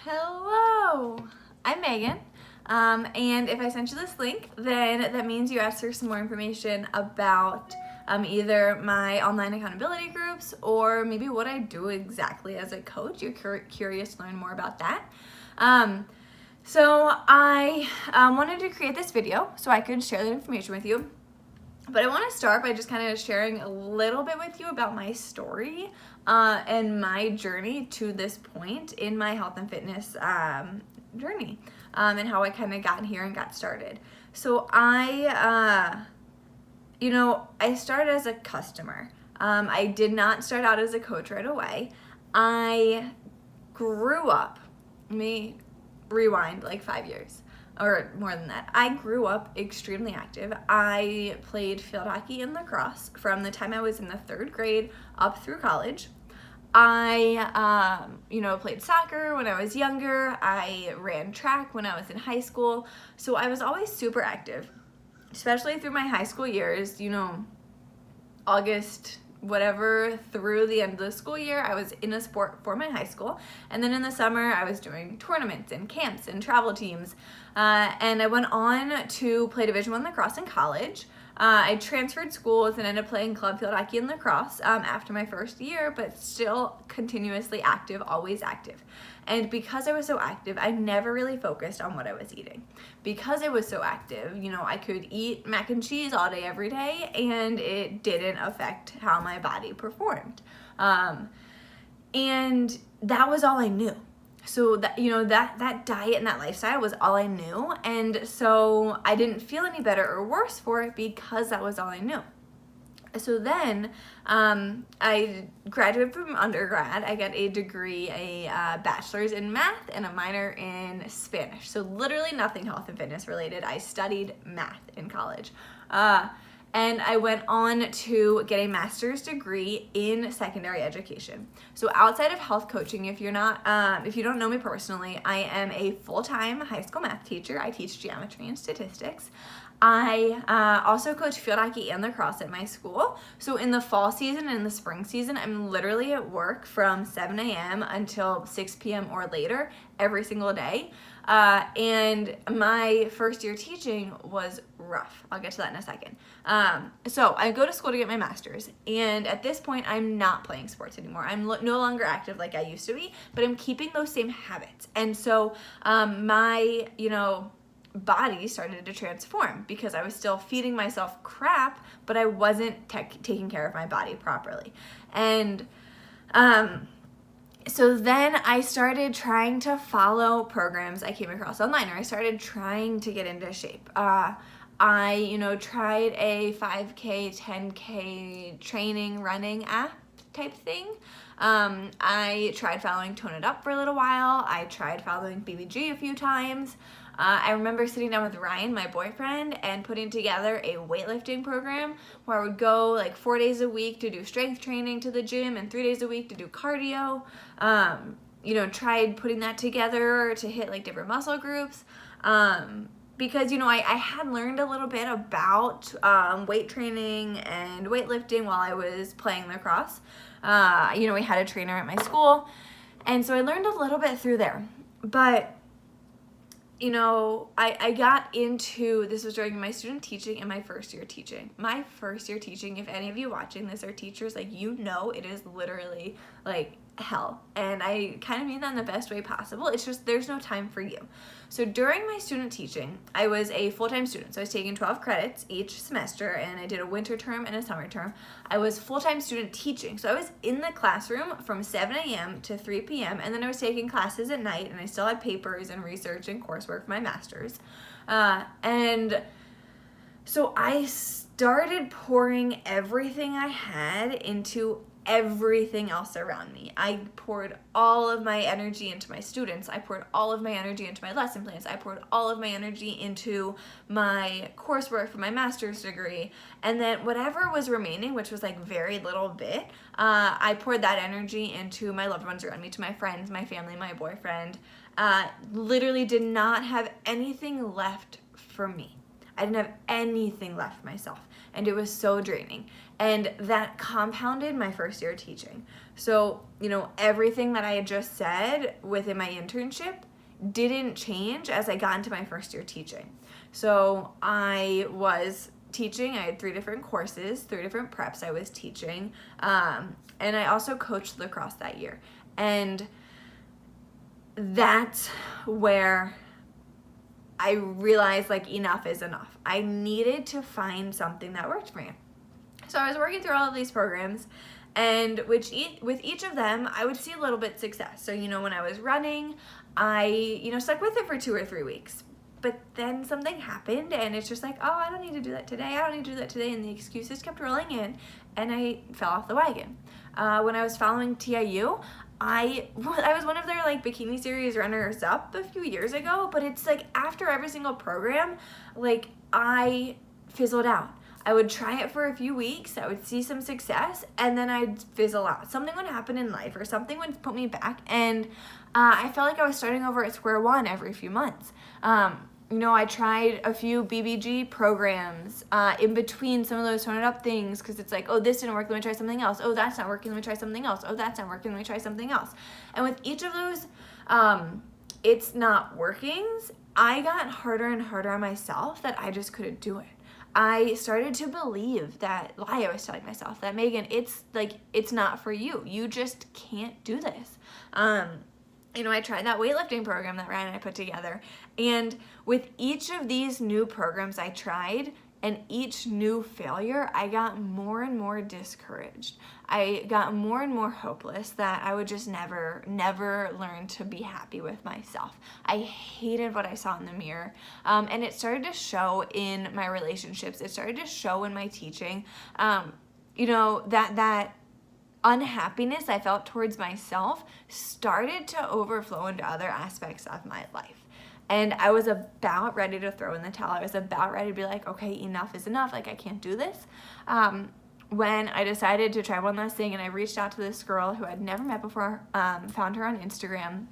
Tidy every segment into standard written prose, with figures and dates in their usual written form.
Hello, I'm Megan, and if I sent you this link, then that means you asked for some more information about either my online accountability groups or maybe what I do exactly as a coach. You're curious to learn more about that. So I wanted to create this video so I could share that information with you. But I want to start by just kind of sharing a little bit with you about my story and my journey to this point in my health and fitness journey and how I kind of got here and got started. So I started as a customer. I did not start out as a coach right away. I grew up, let me rewind like 5 years. Or more than that. I grew up extremely active. I played field hockey and lacrosse from the time I was in the 3rd grade up through college. I, played soccer when I was younger. I ran track when I was in high school. So I was always super active, especially through my high school years, August, whatever, through the end of the school year, I was in a sport for my high school. And then in the summer, I was doing tournaments and camps and travel teams. And I went on to play Division I lacrosse in college. I transferred schools and ended up playing club field hockey and lacrosse after my first year, but still continuously active, always active. And because I was so active, I never really focused on what I was eating. Because I was so active, I could eat mac and cheese all day, every day, and it didn't affect how my body performed. And that was all I knew. So that that diet and that lifestyle was all I knew, and so I didn't feel any better or worse for it because that was all I knew. So then I graduated from undergrad. I got a degree, a bachelor's in math and a minor in Spanish. So literally nothing health and fitness related. I studied math in college. And I went on to get a master's degree in secondary education. So outside of health coaching, if you don't know me personally, I am a full-time high school math teacher. I teach geometry and statistics. I also coach field hockey and lacrosse at my school. So in the fall season and in the spring season, I'm literally at work from 7 a.m. until 6 p.m. or later every single day. And my first year teaching was rough. I'll get to that in a second. So I go to school to get my master's, and at this point I'm not playing sports anymore. I'm no longer active like I used to be, but I'm keeping those same habits. And so my body started to transform because I was still feeding myself crap, but I wasn't taking care of my body properly. And so then I started trying to follow programs I came across online, or I started trying to get into shape. I tried a 5K, 10K training, running app type thing. I tried following Tone It Up for a little while. I tried following BBG a few times. I remember sitting down with Ryan, my boyfriend, and putting together a weightlifting program where I would go like 4 days a week to do strength training to the gym and 3 days a week to do cardio. Tried putting that together to hit like different muscle groups. Because, I had learned a little bit about weight training and weightlifting while I was playing lacrosse. We had a trainer at my school, and so I learned a little bit through there. But I got into, this was during my student teaching and my first year teaching. My first year teaching, if any of you watching this are teachers, it is literally like hell. And I kind of mean that in the best way possible. It's just, there's no time for you. So during my student teaching, I was a full-time student. So I was taking 12 credits each semester, and I did a winter term and a summer term. I was full-time student teaching. So I was in the classroom from 7 a.m. to 3 p.m. And then I was taking classes at night, and I still had papers and research and coursework for my master's. And so I started pouring everything I had into everything else around me. I poured all of my energy into my students. I poured all of my energy into my lesson plans. I poured all of my energy into my coursework for my master's degree. And then whatever was remaining, which was like very little bit, I poured that energy into my loved ones around me, to my friends, my family, my boyfriend. Literally did not have anything left for me. I didn't have anything left for myself. and it was so draining. And that compounded my first year teaching. So, everything that I had just said within my internship didn't change as I got into my first year teaching. So I was teaching, I had 3 different courses, 3 different preps I was teaching, and I also coached lacrosse that year. And that's where I realized enough is enough. I needed to find something that worked for me. So I was working through all of these programs, and with each of them, I would see a little bit success. So, when I was running, I, stuck with it for 2 or 3 weeks. But then something happened, and it's just like, oh, I don't need to do that today. I don't need to do that today. And the excuses kept rolling in, and I fell off the wagon. When I was following TIU, I was one of their bikini series runners up a few years ago, but it's after every single program, I fizzled out. I would try it for a few weeks, I would see some success, and then I'd fizzle out. Something would happen in life, or something would put me back, and I felt like I was starting over at square one every few months. I tried a few BBG programs in between some of those tone it up things, because it's oh, this didn't work, let me try something else. Oh, that's not working, let me try something else. Oh, that's not working, let me try something else. And with each of those, it's not workings, I got harder and harder on myself that I just couldn't do it. I started to believe that lie I was telling myself, that Megan, it's not for you. You just can't do this. I tried that weightlifting program that Ryan and I put together. And with each of these new programs I tried, and each new failure, I got more and more discouraged. I got more and more hopeless that I would just never learn to be happy with myself. I hated what I saw in the mirror. And it started to show in my relationships. It started to show in my teaching. That unhappiness I felt towards myself started to overflow into other aspects of my life. And I was about ready to throw in the towel. I was about ready to be like, okay, enough is enough. I can't do this. When I decided to try one last thing, and I reached out to this girl who I'd never met before, found her on Instagram,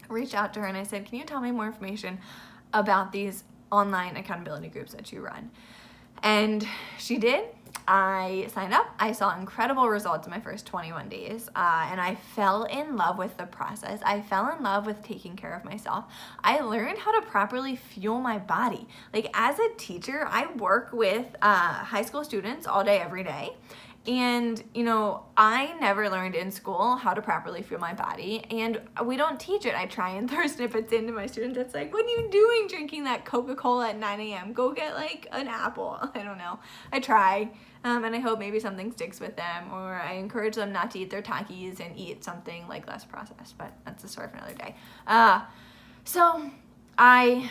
reached out to her, and I said, can you tell me more information about these online accountability groups that you run? And she did. I signed up. I saw incredible results in my first 21 days, and I fell in love with the process. I fell in love with taking care of myself. I learned how to properly fuel my body. As a teacher, I work with high school students all day, every day. And, I never learned in school how to properly fuel my body, and we don't teach it. I try and throw snippets into my students. It's what are you doing drinking that Coca-Cola at 9 a.m.? Go get an apple. I don't know. I try, and I hope maybe something sticks with them, or I encourage them not to eat their Takis and eat something less processed, but that's a story for another day. So I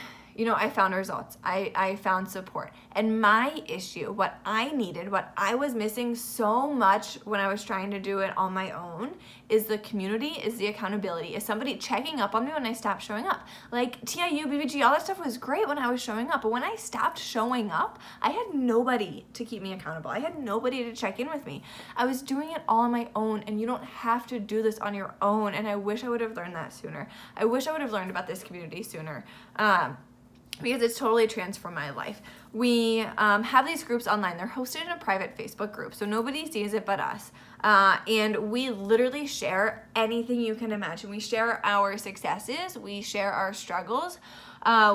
found results. I found support. And my issue, what I needed, what I was missing so much when I was trying to do it on my own, is the community, is the accountability, is somebody checking up on me when I stopped showing up. TIU, BBG, all that stuff was great when I was showing up, but when I stopped showing up, I had nobody to keep me accountable. I had nobody to check in with me. I was doing it all on my own, and you don't have to do this on your own, and I wish I would have learned that sooner. I wish I would have learned about this community sooner. Because it's totally transformed my life. We have these groups online. They're hosted in a private Facebook group, so nobody sees it but us. And we literally share anything you can imagine. We share our successes. We share our struggles.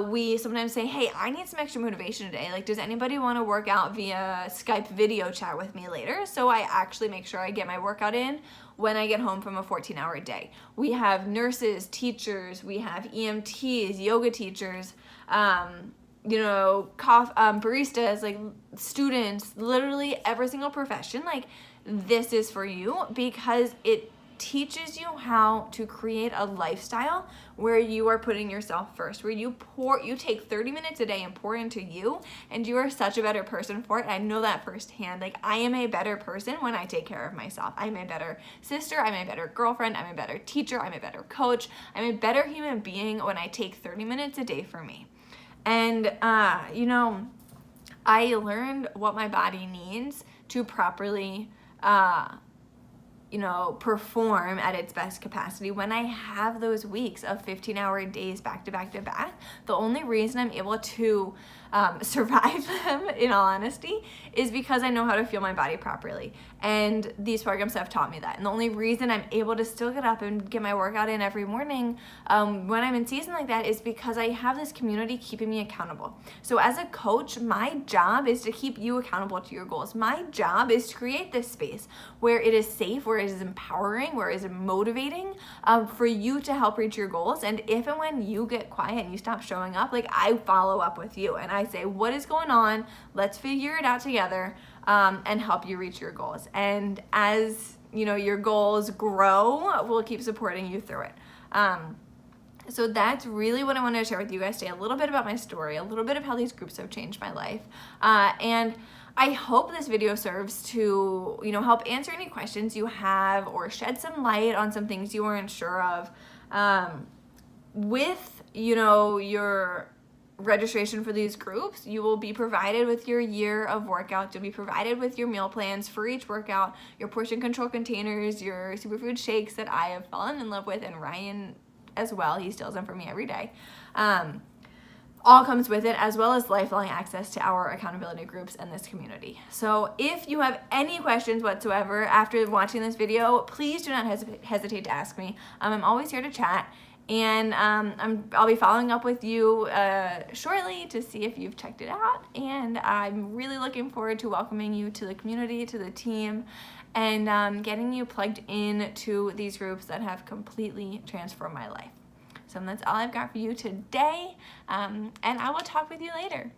We sometimes say, hey, I need some extra motivation today. Does anybody want to work out via Skype video chat with me later? So I actually make sure I get my workout in when I get home from a 14-hour day. We have nurses, teachers, we have EMTs, yoga teachers, baristas, students, literally every single profession. This is for you, because it teaches you how to create a lifestyle where you are putting yourself first, where you take 30 minutes a day and pour into you, and you are such a better person for it. I know that firsthand. I am a better person when I take care of myself. I'm a better sister, I'm a better girlfriend, I'm a better teacher, I'm a better coach, I'm a better human being when I take 30 minutes a day for me. And, I learned what my body needs to properly, perform at its best capacity when I have those weeks of 15-hour days back to back to back. The only reason I'm able to survive them, in all honesty, is because I know how to feel my body properly. And these programs have taught me that. And the only reason I'm able to still get up and get my workout in every morning when I'm in season like that is because I have this community keeping me accountable. So as a coach, my job is to keep you accountable to your goals. My job is to create this space where it is safe, where it is empowering, where it is motivating for you to help reach your goals. And if and when you get quiet and you stop showing up, like, I follow up with you and I say, what is going on? Let's figure it out together and help you reach your goals. And as your goals grow, we'll keep supporting you through it. So that's really what I wanted to share with you guys today. A little bit about my story, a little bit of how these groups have changed my life. And I hope this video serves to, help answer any questions you have or shed some light on some things you weren't sure of. With, your registration for these groups, you will be provided with your year of workouts. You'll be provided with your meal plans for each workout, your portion control containers, your superfood shakes that I have fallen in love with, and Ryan as well. He steals them from me every day. All comes with it, as well as lifelong access to our accountability groups and this community. So if you have any questions whatsoever after watching this video, please do not hesitate to ask me. I'm always here to chat. And I'll be following up with you shortly to see if you've checked it out. And I'm really looking forward to welcoming you to the community, to the team, and getting you plugged in to these groups that have completely transformed my life. So that's all I've got for you today. And I will talk with you later.